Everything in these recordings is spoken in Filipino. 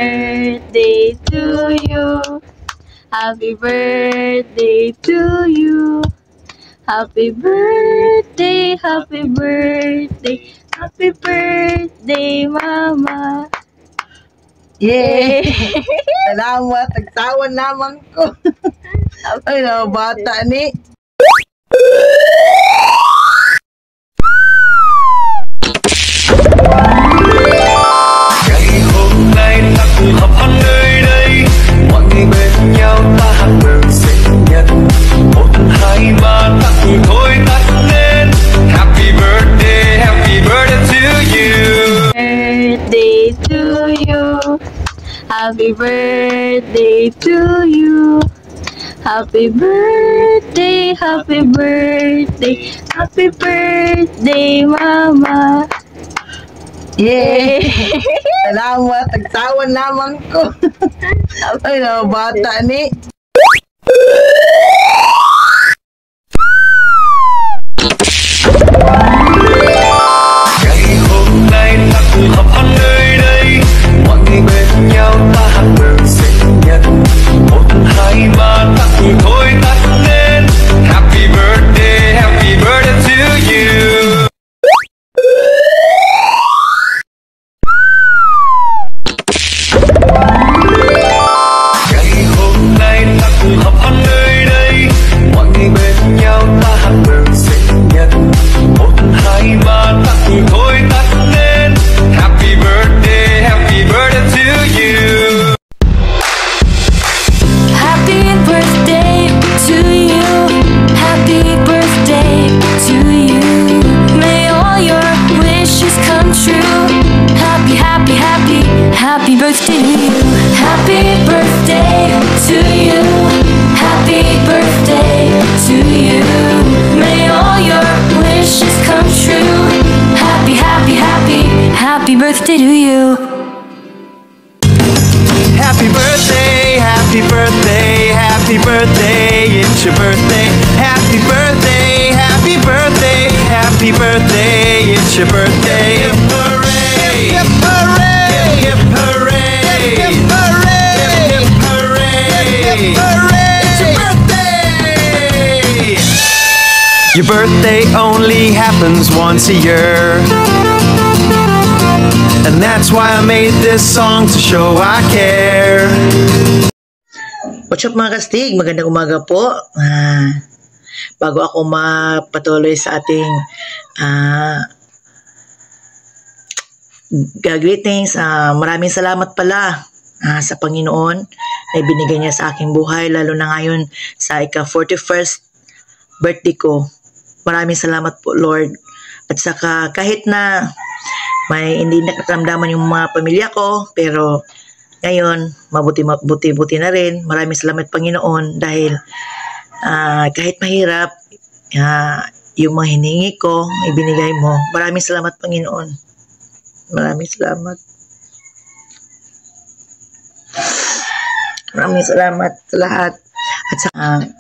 birthday to you. Happy birthday to you. Happy birthday, happy birthday, happy birthday, Mama. Yay! Salamat, nagtawan naman ko. Ay, na bata ni. Ngày hôm nay ta cùng họp hân nơi đây, mọi người bên nhau ta hát mừng sinh nhật. 1, 2, 3 ta cùng thôi tắt lên. Happy birthday to you. Birthday to you. Happy birthday to you. Happy birthday, happy birthday, happy birthday, Mama. Yay! Salamat, nagtawan naman ko. Ay, na bata ni. Ngày hôm nay ta cùng họp hân nơi đây, mọi người bên nhau ta hát mừng sinh nhật. 1, 2, 3 ta cùng thôi tắt lên. Happy birthday to you. Ngày hôm nay ta cùng họp hân nơi đây, mọi người bên nhau ta hát mừng sinh nhật. 1, 2, 3 ta cùng thôi tắt lên. Happy birthday to you. Happy birthday to you. Happy birthday to you. May all your wishes come true. Happy, happy, happy, happy birthday to you. Happy birthday to you. Happy birthday to you. May all your wishes come true. Happy, happy, happy, happy birthday to you. Happy birthday, happy birthday, happy birthday, it's your birthday. Happy birthday, happy birthday, happy birthday, it's your birthday. Hip, hip, hooray! Hip, hip, hooray! Hip, hip, hooray! Hip, hip, hooray! Hip, hip, hooray! It's your birthday! Your birthday only happens once a year. And that's why I made this song to show I care. What's up mga kastig? Magandang umaga po. Bago ako mapatuloy sa ating greetings, maraming salamat pala sa Panginoon na ibinigay niya sa aking buhay, lalo na ngayon sa ika-41st birthday ko. Maraming salamat po, Lord. At saka kahit na may hindi nakaramdaman yung mga pamilya ko, pero ngayon, mabuti na rin. Maraming salamat, Panginoon, dahil kahit mahirap, yung mga hiningi ko, ibinigay mo. Maraming salamat, Panginoon. Maraming salamat. Maraming salamat sa lahat. At saka,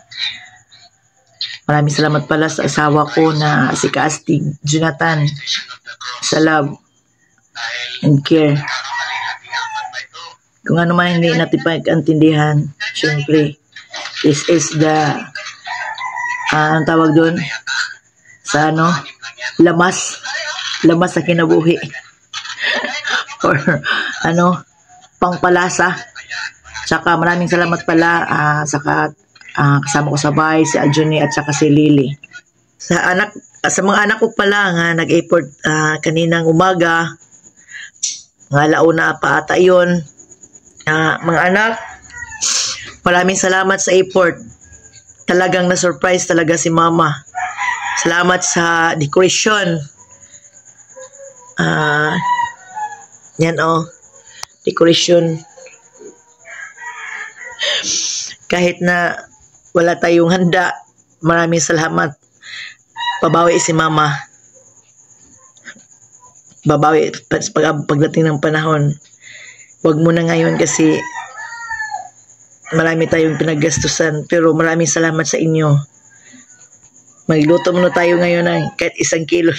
maraming salamat pala sa asawa ko na si Kastig Jonathan, sa love and care. Kung ano man hindi natin pag-antindihan, syempre, this is the, anong tawag doon? Sa lamas sa kinabuhi. Or, pangpalasa. Tsaka maraming salamat pala, kasama ko sa bahay, si Aljuni at saka si Lily. Sa mga anak ko pala nga nag-effort kaninang umaga, nga launa pa ata yun. Mga anak, maraming salamat sa effort. Talagang na-surprise talaga si Mama. Salamat sa decoration. Yan decoration. Kahit na wala tayong handa, maraming salamat. Babawi si Mama. Babawi pagdating ng panahon. Wag mo na ngayon kasi marami tayong pinaggastusan, pero maraming salamat sa inyo. Magluto muna tayo ngayon ng kahit 1 kilo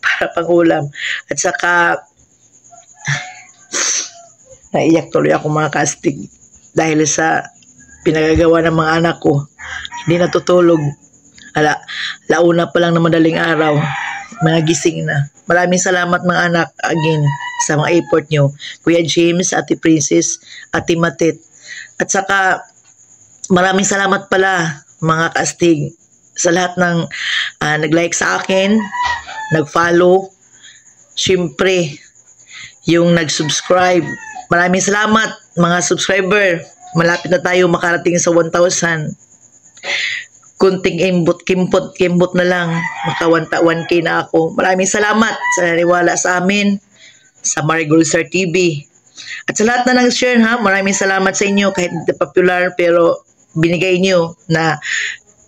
para pang ulam. At saka Naiyak tuloy ako mga kastig dahil sa pinagagawa ng mga anak ko. Hindi natutulog. Launa pa lang na madaling araw. Mga gising na. Maraming salamat mga anak again sa mga effort nyo. Kuya James, Ate Princess, Ate Matit. At saka maraming salamat pala mga kastig sa lahat ng nag-like sa akin, nag-follow, syempre yung nag-subscribe. Maraming salamat mga subscriber. Malapit na tayo makarating sa 1,000. Kunting kimbot na lang, maka 1K na ako. Maraming salamat sa naniwala sa amin sa Marigold Star TV. At sa lahat na nag-share ha, maraming salamat sa inyo kahit hindi popular pero binigay nyo na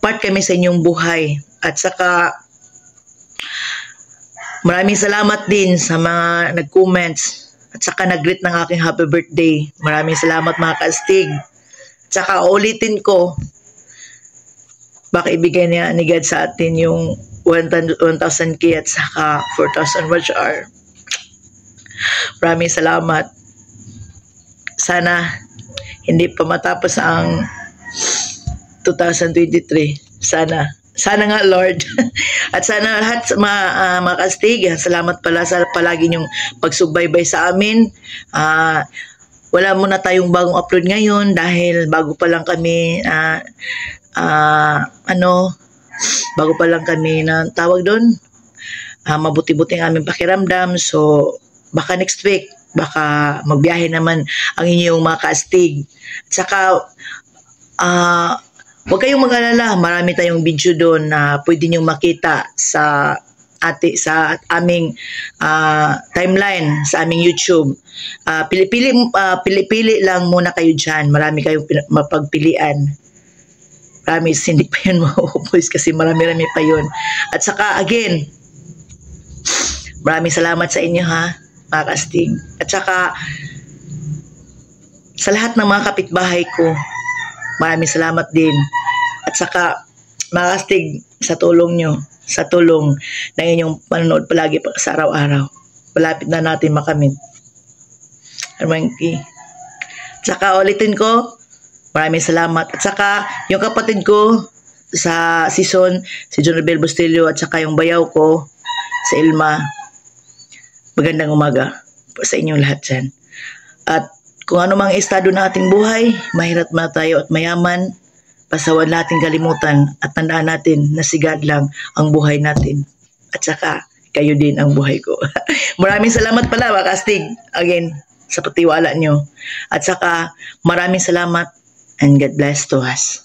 part kami sa inyong buhay. At saka maraming salamat din sa mga nag-comments at saka nag-greet ng aking happy birthday. Maraming salamat mga kastig. At saka ulitin ko, baka ibigay niya ni God sa atin yung 1,000K at saka 4,000 watch hour. Maraming salamat. Sana hindi pa matapos ang 2023. Sana nga Lord. At sana lahat sa mga kastig, salamat pala sa palagi niyong pagsubaybay sa amin. Wala muna tayong bagong upload ngayon dahil bago pa lang kami bago pa lang kami na tawag doon, mabuti-buti ang aming pakiramdam. So baka next week baka magbiyahe naman ang inyong mga kastig. At saka huwag kayong mag-alala, marami tayong video doon na pwede nyo makita sa aming timeline sa aming YouTube. Pili-pili lang muna kayo dyan. Marami kayong mapagpilian. Promise, hindi pa yun maupos kasi marami-rami pa yun. At saka, again, maraming salamat sa inyo ha, mga kastig. At saka, sa lahat ng mga kapitbahay ko, maraming salamat din. At saka, mga kastig, sa tulong nyo, sa tulong na inyong panonood palagi sa araw-araw. Malapit na natin makamit. At saka, ulitin ko, maraming salamat. At saka, yung kapatid ko sa season, si John Rebel Bustillo, at saka yung bayaw ko, sa Ilma, magandang umaga sa inyong lahat dyan. At kung ano mang estado ng ating buhay, mahirap na tayo at mayaman, pasawan natin kalimutan at tandaan natin na si God lang ang buhay natin. At saka, kayo din ang buhay ko. Maraming salamat pala, mga kastig, again, sa patiwala nyo. At saka, maraming salamat and God bless to us.